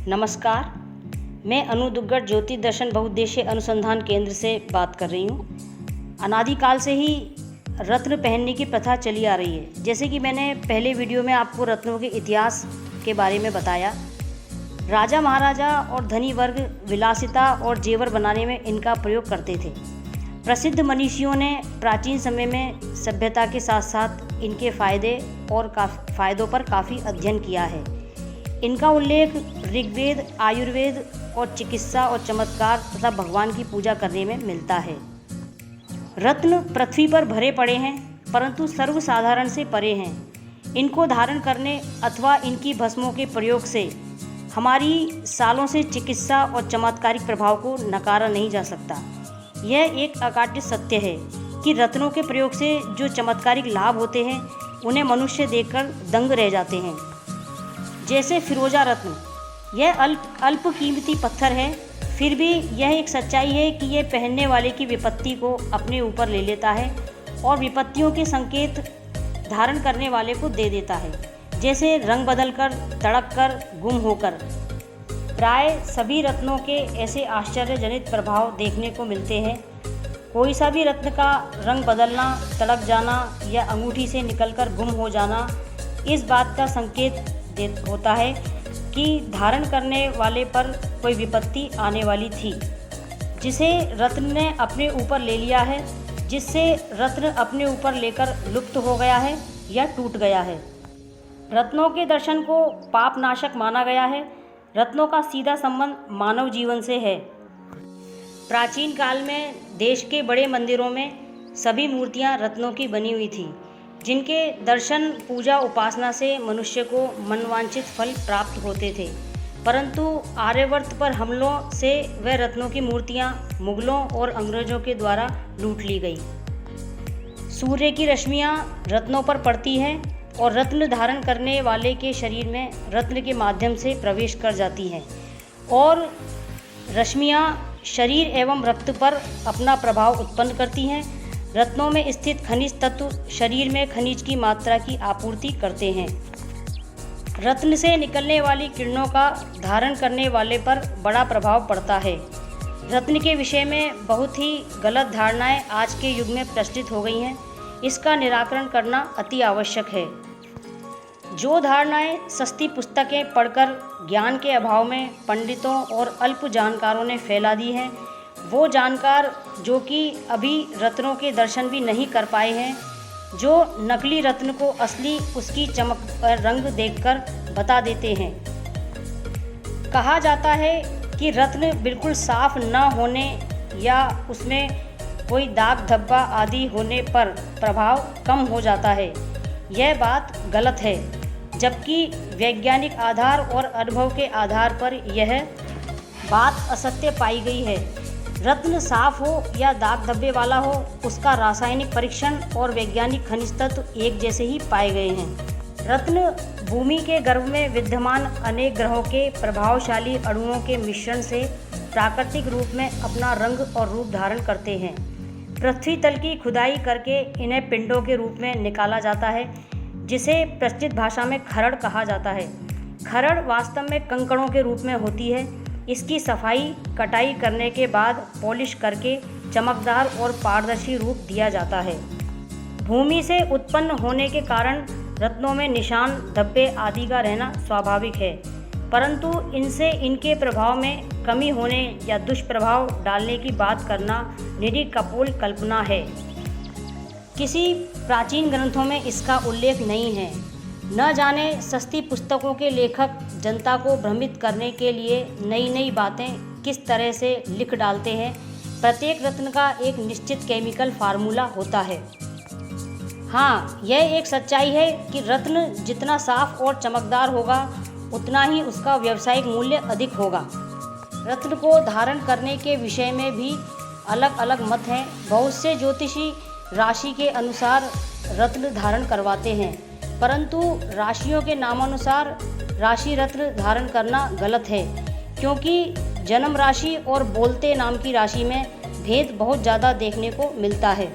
नमस्कार, मैं अनु दुग्गड़ ज्योति दर्शन बहुउद्देशीय अनुसंधान केंद्र से बात कर रही हूँ। अनादिकाल से ही रत्न पहनने की प्रथा चली आ रही है। जैसे कि मैंने पहले वीडियो में आपको रत्नों के इतिहास के बारे में बताया। राजा महाराजा और धनी वर्ग विलासिता और जेवर बनाने में इनका प्रयोग करते थे। प्रसिद्ध मनीषियों ने प्राचीन समय में सभ्यता के साथ साथ इनके फायदों पर काफ़ी अध्ययन किया है। इनका उल्लेख ऋग्वेद, आयुर्वेद और चिकित्सा और चमत्कार तथा भगवान की पूजा करने में मिलता है। रत्न पृथ्वी पर भरे पड़े हैं, परंतु सर्वसाधारण से परे हैं। इनको धारण करने अथवा इनकी भस्मों के प्रयोग से हमारी सालों से चिकित्सा और चमत्कारिक प्रभाव को नकारा नहीं जा सकता। यह एक अकाट्य सत्य है कि रत्नों के प्रयोग से जो चमत्कारिक लाभ होते हैं उन्हें मनुष्य देखकर दंग रह जाते हैं। जैसे फिरोजा रत्न, यह अल्प कीमती पत्थर है, फिर भी यह एक सच्चाई है कि यह पहनने वाले की विपत्ति को अपने ऊपर ले लेता है और विपत्तियों के संकेत धारण करने वाले को दे देता है, जैसे रंग बदलकर, तड़ककर, गुम होकर। प्राय सभी रत्नों के ऐसे आश्चर्यजनित प्रभाव देखने को मिलते हैं। कोई सा भी रत्न का रंग बदलना, तड़क जाना या अंगूठी से निकलकर गुम हो जाना इस बात का संकेत होता है कि धारण करने वाले पर कोई विपत्ति आने वाली थी, जिसे रत्न ने अपने ऊपर ले लिया है, जिससे रत्न अपने ऊपर लेकर लुप्त हो गया है या टूट गया है। रत्नों के दर्शन को पापनाशक माना गया है। रत्नों का सीधा संबंध मानव जीवन से है। प्राचीन काल में देश के बड़े मंदिरों में सभी मूर्तियां रत्नों की बनी हुई थी, जिनके दर्शन, पूजा, उपासना से मनुष्य को मनवांछित फल प्राप्त होते थे। परंतु आर्यावर्त पर हमलों से वह रत्नों की मूर्तियां मुगलों और अंग्रेजों के द्वारा लूट ली गई। सूर्य की रश्मियां रत्नों पर पड़ती हैं और रत्न धारण करने वाले के शरीर में रत्न के माध्यम से प्रवेश कर जाती हैं और रश्मियां शरीर एवं रक्त पर अपना प्रभाव उत्पन्न करती हैं। रत्नों में स्थित खनिज तत्व शरीर में खनिज की मात्रा की आपूर्ति करते हैं। रत्न से निकलने वाली किरणों का धारण करने वाले पर बड़ा प्रभाव पड़ता है। रत्न के विषय में बहुत ही गलत धारणाएं आज के युग में प्रचलित हो गई हैं। इसका निराकरण करना अति आवश्यक है। जो धारणाएं सस्ती पुस्तकें पढ़कर ज्ञान के अभाव में पंडितों और अल्प जानकारों ने फैला दी हैं, वो जानकार जो कि अभी रत्नों के दर्शन भी नहीं कर पाए हैं, जो नकली रत्न को असली उसकी चमक रंग देखकर बता देते हैं। कहा जाता है कि रत्न बिल्कुल साफ न होने या उसमें कोई दाग धब्बा आदि होने पर प्रभाव कम हो जाता है। यह बात गलत है, जबकि वैज्ञानिक आधार और अनुभव के आधार पर यह बात असत्य पाई गई है। रत्न साफ हो या दाग धब्बे वाला हो, उसका रासायनिक परीक्षण और वैज्ञानिक खनिज तत्व एक जैसे ही पाए गए हैं। रत्न भूमि के गर्भ में विद्यमान अनेक ग्रहों के प्रभावशाली अणुओं के मिश्रण से प्राकृतिक रूप में अपना रंग और रूप धारण करते हैं। पृथ्वी तल की खुदाई करके इन्हें पिंडों के रूप में निकाला जाता है, जिसे प्रचलित भाषा में खरड़ कहा जाता है। खरड़ वास्तव में कंकड़ों के रूप में होती है। इसकी सफाई, कटाई करने के बाद पॉलिश करके चमकदार और पारदर्शी रूप दिया जाता है। भूमि से उत्पन्न होने के कारण रत्नों में निशान, धब्बे आदि का रहना स्वाभाविक है, परंतु इनसे इनके प्रभाव में कमी होने या दुष्प्रभाव डालने की बात करना निरी कपोल कल्पना है। किसी प्राचीन ग्रंथों में इसका उल्लेख नहीं है। न जाने सस्ती पुस्तकों के लेखक जनता को भ्रमित करने के लिए नई नई बातें किस तरह से लिख डालते हैं। प्रत्येक रत्न का एक निश्चित केमिकल फार्मूला होता है। हाँ, यह एक सच्चाई है कि रत्न जितना साफ और चमकदार होगा, उतना ही उसका व्यावसायिक मूल्य अधिक होगा। रत्न को धारण करने के विषय में भी अलग अलग मत हैं। बहुत से ज्योतिषी राशि के अनुसार रत्न धारण करवाते हैं, परंतु राशियों के नामानुसार राशि रत्न धारण करना गलत है, क्योंकि जन्म राशि और बोलते नाम की राशि में भेद बहुत ज़्यादा देखने को मिलता है।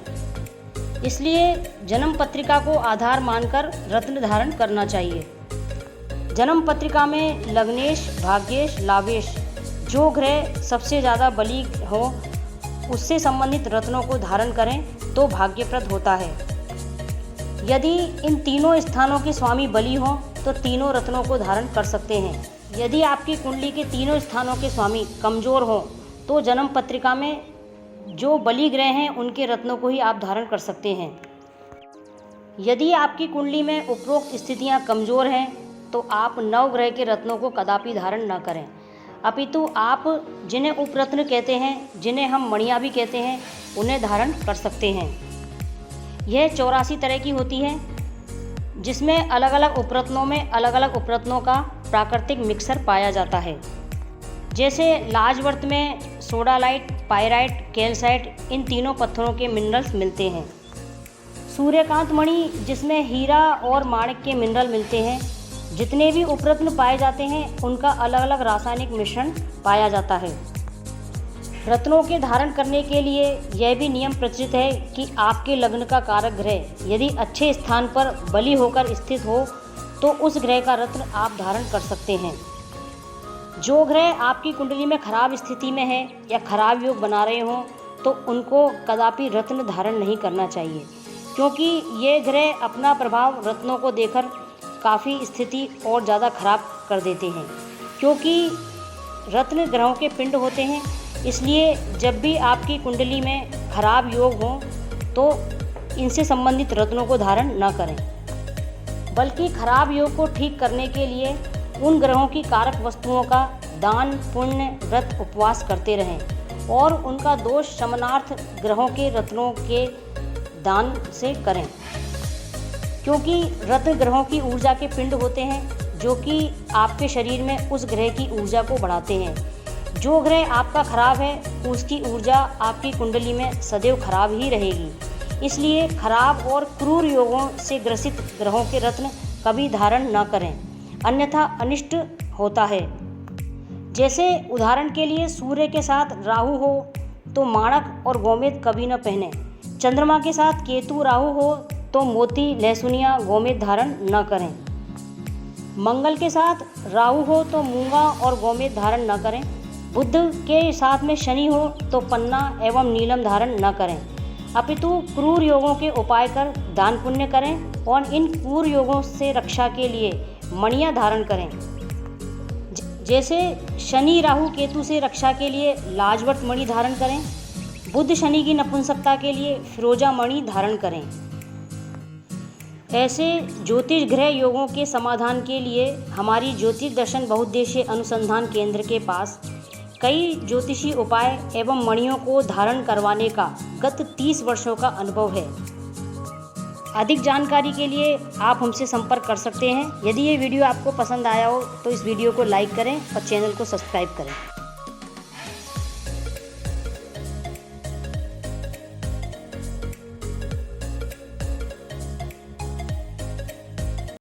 इसलिए जन्म पत्रिका को आधार मानकर रत्न धारण करना चाहिए। जन्म पत्रिका में लग्नेश, भाग्येश, लाभेश जो ग्रह सबसे ज़्यादा बली हो उससे संबंधित रत्नों को धारण करें तो भाग्यप्रद होता है। यदि इन तीनों स्थानों के स्वामी बली हों तो तीनों रत्नों को धारण कर सकते हैं। यदि आपकी कुंडली के तीनों स्थानों के स्वामी कमज़ोर हों तो जन्म पत्रिका में जो बली ग्रह हैं उनके रत्नों को ही आप धारण कर सकते हैं। यदि आपकी कुंडली में उपरोक्त स्थितियां कमज़ोर हैं तो आप नवग्रह के रत्नों को कदापि धारण न करें, अपितु आप जिन्हें उपरत्न कहते हैं, जिन्हें हम मणियाँ भी कहते हैं, उन्हें धारण कर सकते हैं। यह 84 तरह की होती है जिसमें अलग अलग उपरत्नों में अलग अलग उपरत्नों का प्राकृतिक मिक्सर पाया जाता है। जैसे लाजवर्त में सोडालाइट, पायराइट, कैल्साइट इन तीनों पत्थरों के मिनरल्स मिलते हैं। सूर्यकांत मणि जिसमें हीरा और माणिक के मिनरल मिलते हैं। जितने भी उपरत्न पाए जाते हैं उनका अलग अलग रासायनिक मिश्रण पाया जाता है। रत्नों के धारण करने के लिए यह भी नियम प्रचलित है कि आपके लग्न का कारक ग्रह यदि अच्छे स्थान पर बली होकर स्थित हो तो उस ग्रह का रत्न आप धारण कर सकते हैं। जो ग्रह आपकी कुंडली में खराब स्थिति में है या खराब योग बना रहे हों तो उनको कदापि रत्न धारण नहीं करना चाहिए, क्योंकि ये ग्रह अपना प्रभाव रत्नों को देकर काफ़ी स्थिति और ज़्यादा खराब कर देते हैं। क्योंकि रत्न ग्रहों के पिंड होते हैं, इसलिए जब भी आपकी कुंडली में खराब योग हों तो इनसे संबंधित रत्नों को धारण न करें, बल्कि खराब योग को ठीक करने के लिए उन ग्रहों की कारक वस्तुओं का दान, पुण्य, व्रत, उपवास करते रहें और उनका दोष शमनार्थ ग्रहों के रत्नों के दान से करें। क्योंकि रत्न ग्रहों की ऊर्जा के पिंड होते हैं जो कि आपके शरीर में उस ग्रह की ऊर्जा को बढ़ाते हैं। जो ग्रह आपका खराब है उसकी ऊर्जा आपकी कुंडली में सदैव खराब ही रहेगी। इसलिए खराब और क्रूर योगों से ग्रसित ग्रहों के रत्न कभी धारण न करें, अन्यथा अनिष्ट होता है। जैसे उदाहरण के लिए सूर्य के साथ राहु हो तो माणक और गोमेद कभी न पहने। चंद्रमा के साथ केतु राहु हो तो मोती, लहसुनिया, गोमेद धारण न करें। मंगल के साथ राहु हो तो मूंगा और गोमेद धारण न करें। बुध के साथ में शनि हो तो पन्ना एवं नीलम धारण न करें, अपितु क्रूर योगों के उपाय कर दान पुण्य करें और इन क्रूर योगों से रक्षा के लिए मणियाँ धारण करें। जैसे शनि राहु केतु से रक्षा के लिए लाजवर्त मणि धारण करें। बुध शनि की नपुंसकता के लिए फिरोजा मणि धारण करें। ऐसे ज्योतिष ग्रह योगों के समाधान के लिए हमारी ज्योतिष दर्शन बहुउद्देशीय अनुसंधान केंद्र के पास कई ज्योतिषी उपाय एवं मणियों को धारण करवाने का गत 30 वर्षों का अनुभव है। अधिक जानकारी के लिए आप हमसे संपर्क कर सकते हैं। यदि ये वीडियो आपको पसंद आया हो तो इस वीडियो को लाइक करें और चैनल को सब्सक्राइब करें।